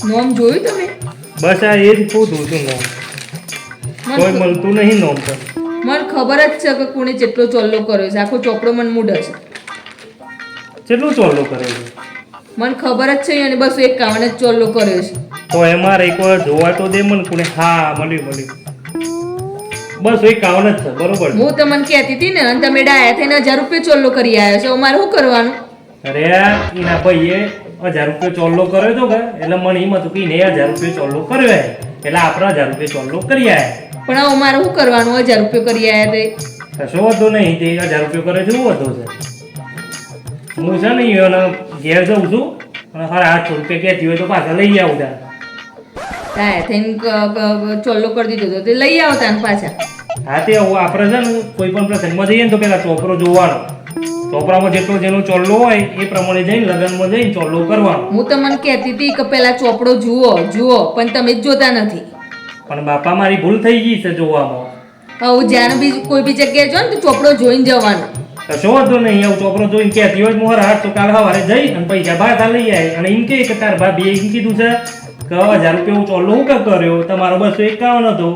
નોમ જોયું તમે? બસ આ એ જ પૂછું છું નોમ કોઈ મળતું નહીં નોમ તો મને ખબર જ છે કે કોણે જેટલો ચોલ્લો કર્યો છે. આખો ચોપડો મને મૂડ છે. કેટલું ચોલ્લો કરે છે? મને ખબર જ છે અને બસ 51 જ ચોલ્લો કર્યો છે. તો એમાં એકવાર જોવા તો દે મને કોને. હા મળ્યું બસ 51 જ છે બરોબર. હું તમને કહેતી હતી ને અને તમે ડાયા થઈને 1000 રૂપિયા ચોલ્લો કરી આવ્યા છો. અમારે શું કરવાનું? અરે એના ભાઈએ 1000 રૂપિયા ચોલ્લો કર્યો તો કે એટલે મને એમ હતું કે એને 1000 રૂપિયા ચોલ્લો કર્યો એટલે આપણે 1000 રૂપિયા ચોલ્લો કરી આવ્યા. પણ હવે અમારે શું કરવાનું? 1000 રૂપિયા કરી આવ્યા તે કશો વાંધો નહીં. તે 1000 રૂપિયા કરે છે શું વાંધો છે? હું છે ને એને ઘેર જઉં છું અને હારા 800 રૂપિયા કહેતી હોય તો પાછા લઈ આવું ત્યાં. ડાયા થઈને ચોલ્લો કરી દીધો તો તે લઈ આવતા ને પાછા. હા તે આપણે છે ને કોઈ પણ પ્રસંગમાં જઈએ ને તો પેલા ચોપરો જોવાનો. ચોપરામાં જેટલો જેનો ચોલ્લો હોય એ પ્રમાણે જઈને લગ્નમાં જઈને ચોલ્લો કરવાનો. હું તમને કહેતી હતી કે પેલા ચોપડો જુઓ પણ તમે જ જોતા નથી. પણ બાપા મારી ભૂલ થઈ ગઈ છે જોવામાં. હવે જ્યારે કોઈ બી જગ્યાએ જો ને તો ચોપડો જોઈને જવાનું. કશો વાંધો નહીં. આવું ચોપરો જોઈને કહેતી હોય મોર હાથ તો કાલ સવારે જઈ અને પૈસા પાછા લઈ આવે અને એમ કે તાર ભાભીએ એમ કીધું છે કે 1000 રૂપિયા હું ચોલ્લો હું કર્યો તમારો 251 હતો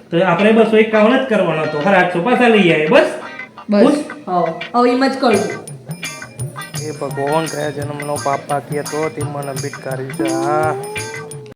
તો આપણે 251 જ કરવાનો હતો. ખરા 800 પાછા લઈ આવે બસ. હવે એમ જ કરજો. એ ભગવાન કયા જન્મનો પાપ પાક્યા તો તે મને બીટકાર્યું છે. હા